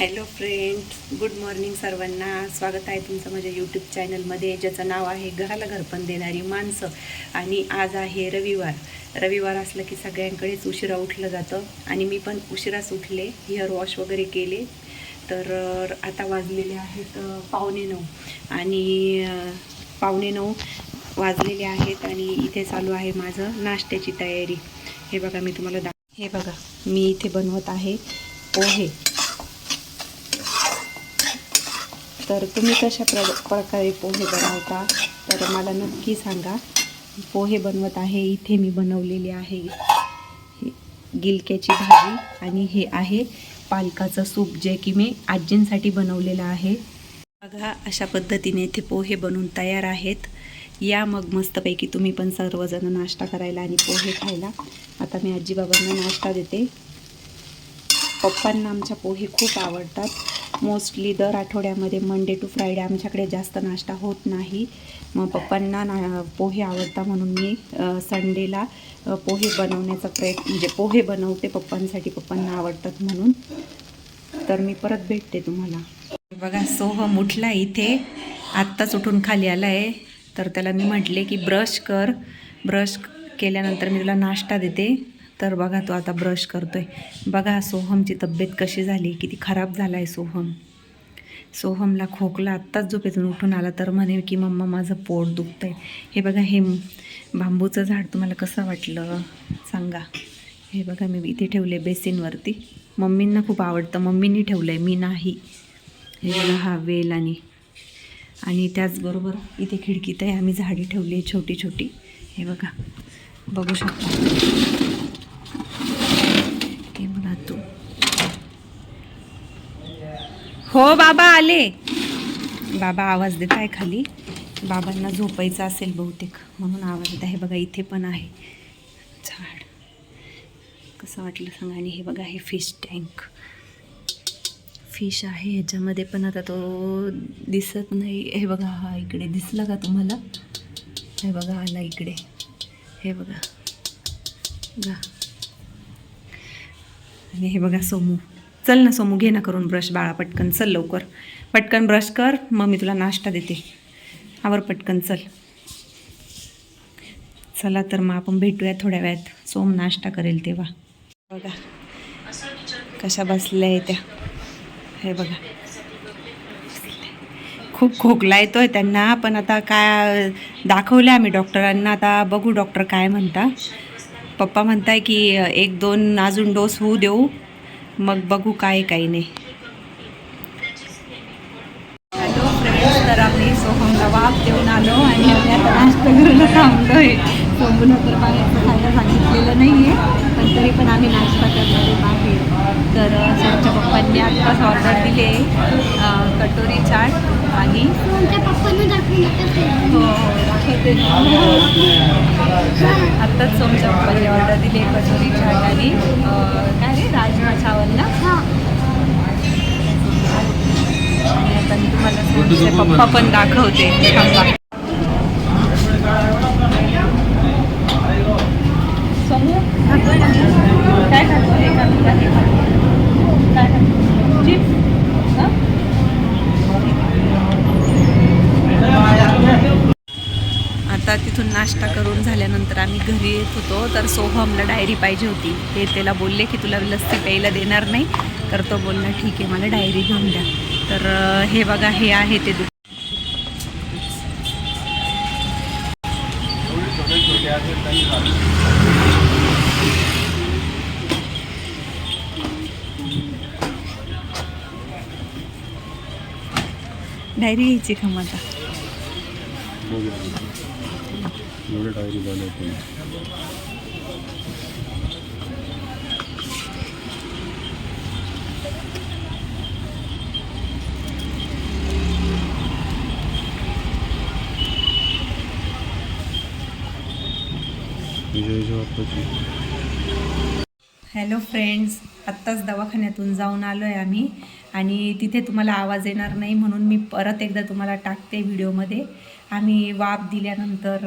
Hello friends, good morning सर्वांना. स्वागत आहे तुमचं माझ्या यूट्यूब चॅनलमध्ये, ज्याचं नाव आहे घराला घरपण देणारी माणसं. आणि आज आहे रविवार. रविवार असलं की सगळ्यांकडेच उशिरा उठलं जातं आणि मी पण उशिराच उठले, हेअर वॉश वगैरे केले. तर आता वाजलेले आहेत 8:45 आणि 8:45 वाजलेले आहेत आणि इथे चालू आहे माझं नाश्त्याची तयारी. हे बघा, मी तुम्हाला हे बघा, मी इथे बनवत आहे पोहे. तर तुम्ही कशा प्रकारे पोहे बनवता तर मला नक्की सांगा. पोहे बनवत आहे. इथे मी बनवलेली आहे गिलक्याची भाजी आणि हे आहे पालकाचं सूप, जे की मी आजींसाठी बनवलेलं आहे. बघा, अशा पद्धतीने इथे पोहे बनवून तयार आहेत. या मग मस्तपैकी तुम्ही पण सर्वजण नाश्ता करायला आणि पोहे खायला. आता मी आजीबाबांना नाश्ता देते. पप्पांना आमच्या पोहे खूप आवडतात. मोस्टली दर आठवड्यामध्ये मंडे टू फ्रायडे आमच्याकडे जास्त नाश्ता होत नाही. मग पप्पांना पोहे आवडतात म्हणून मी संडेला पोहे बनवण्याचा प्रयत्न म्हणजे पोहे बनवते पप्पांसाठी, पप्पांना आवडतात म्हणून. तर मी परत भेटते तुम्हाला. बघा, सोहम उठला इथे, आत्ताच उठून खाली आला आहे. तर त्याला मी म्हटले की ब्रश कर, ब्रश केल्यानंतर मी तुला नाश्ता देते. तर बघा, तो आता ब्रश करतोय. बघा सोहमची तब्येत कशी झाली, किती खराब झाला आहे सोहमला खोकला. आत्ताच झोपेतून उठून आला तर म्हणे की मम्मा माझं पोट दुखतं आहे. हे बघा, हे बांबूचं झाड तुम्हाला कसं वाटलं सांगा. हे बघा, मी इथे ठेवले बेसिनवरती. मम्मींना खूप आवडतं, मम्मींनी ठेवलं आहे, मी नाही. हे बघा, हा वेल आणि त्याचबरोबर इथे खिडकीत आहे आम्ही झाडी ठेवली आहे छोटी छोटी. हे बघा, बघू शकता. हे बघा, तू हो बाबा आले. बाबा आवाज देत आहे खाली. बाबांना झोपायचं असेल बहुतेक म्हणून आवाज येत आहे. बघा, इथे पण आहे झाड. कसं वाटलं सांगा. आणि हे बघा, हे फिश टँक, फिश आहे ह्याच्यामध्ये, पण आता तो दिसत नाही. हे बघा, हा इकडे दिसला का तुम्हाला? हे बघा, आला इकडे. हे बघा बघा. आणि हे बघा सोमू. चल ना सोमू, घे ना करून ब्रश बाळा, पटकन चल, लवकर पटकन ब्रश कर, मग मी तुला नाश्ता देते. आवर पटकन, चल. चला तर मग आपण भेटूया थोड्या वेळात, सोम नाश्ता करेल तेव्हा. बघा कशा बसल्या आहे त्या. हे बघा, खूप खोकला येतोय त्यांना, पण आता काय दाखवलं आम्ही डॉक्टरांना. आता बघू डॉक्टर काय म्हणता. पप्पा म्हणताय की 1-2 अजून डोस होऊ देऊ, मग बघू काय काही नाही. हॅलो फ्रेंड्स, तर आम्ही सोहमला वाफ देऊन आलो आणि आम्ही आता नाश्ता करायला थांबलो आहे. सोहमला तर पाण्याचं खायला सांगितलेलं नाही आहे, पण तरी पण आम्ही नाश्ता करणार आहे बाहेर. तर सोमच्या पप्पांनी आत्ताच ऑर्डर दिले कटोरी चाट आणि हो दाखवते ना. आत्ताच सोमच्या पप्पांनी ऑर्डर दिली कटोरी चाट आणि काय रे, राजमा चावल ना. आणि आता मी तुम्हाला सोमचे पप्पा पण दाखवते. थांबा. सोमू काय खातो? हे खातो का? हे खातो काय खातो? चिप्स. आता तिथून नाश्ता करून झाल्यानंतर आम्ही घरी येत होतो. तर सोहमला डायरी पाहिजे होती. ते त्याला बोलले की तुला लस्सी प्यायला देणार नाही. तर तो बोलला ठीक आहे, मला डायरी घेऊन द्या. तर हे बघा, हे आहे ते डायरी घ्यायची का मग आता? डायरी बनवतो. हॅलो फ्रेंड्स, आत्ताच दवाखान्यातून जाऊन आलो आहे आम्ही आणि तिथे तुम्हाला आवाज येणार नाही म्हणून मी परत एकदा तुम्हाला टाकते व्हिडिओमध्ये. आम्ही वाफ दिल्यानंतर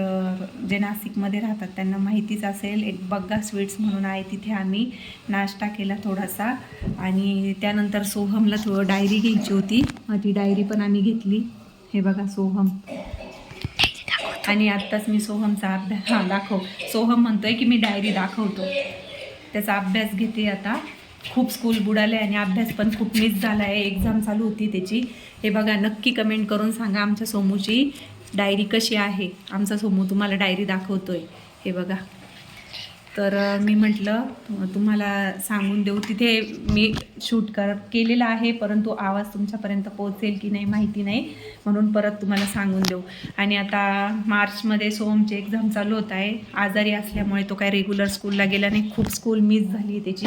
जे नाशिकमध्ये राहतात त्यांना माहितीच असेल, एक बग्गा स्वीट्स म्हणून आहे, तिथे आम्ही नाश्ता केला थोडासा. आणि त्यानंतर सोहमला थोडं डायरी घ्यायची होती, मग ती डायरी पण आम्ही घेतली. हे बघा सोहम. आणि आत्ताच मी सोहमचा अभ्यास दाखव. सोहम म्हणतोय की मी डायरी दाखवतो, त्याचा अभ्यास घेते आता. खूप स्कूल बुडाले आणि अभ्यास पण खूप मिस झाला आहे, एक्झाम चालू होती त्याची. हे बघा, नक्की कमेंट करून सांगा आमच्या सोमूची डायरी कशी आहे. आमचा सोमू तुम्हाला डायरी दाखवतोय, हे बघा. तर मी म्हटलं तुम्हाला सांगून देऊ. तिथे मी शूट केलेला आहे, परंतु आवाज तुमच्यापर्यंत पोहोचेल की नाही माहिती नाही, म्हणून परत तुम्हाला सांगून देऊ. आणि आता मार्चमध्ये सोमची एक्झाम चालू होत आहे. आजारी असल्यामुळे तो काय रेग्युलर स्कूलला गेला नाही, खूप स्कूल मिस झाली त्याची.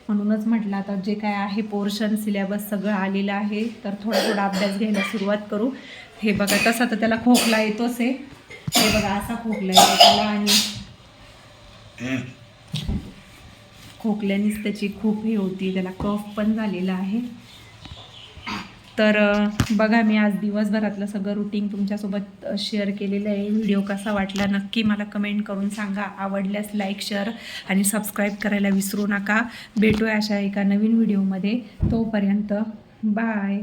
म्हणूनच म्हटलं आता जे काय आहे पोर्शन सिलेबस सगळं आलेलं आहे, तर थोडा थोडा अभ्यास घ्यायला सुरुवात करू. हे बघा, तसा तर त्याला खोकला येतोच आहे. हे बघा, असा खोकला येतो त्याला आणि खोकल्यानेच त्याची खूप हे होती, त्याला कफ पण झालेला आहे. तर बघा, मी आज दिवसभरातलं सगळं रुटीन तुमच्यासोबत शेअर केलेलं आहे. व्हिडिओ कसा वाटला नक्की मला कमेंट करून सांगा. आवडल्यास लाईक, शेअर आणि सबस्क्राईब करायला विसरू नका. भेटूया अशा एका नवीन व्हिडिओमध्ये. तोपर्यंत बाय.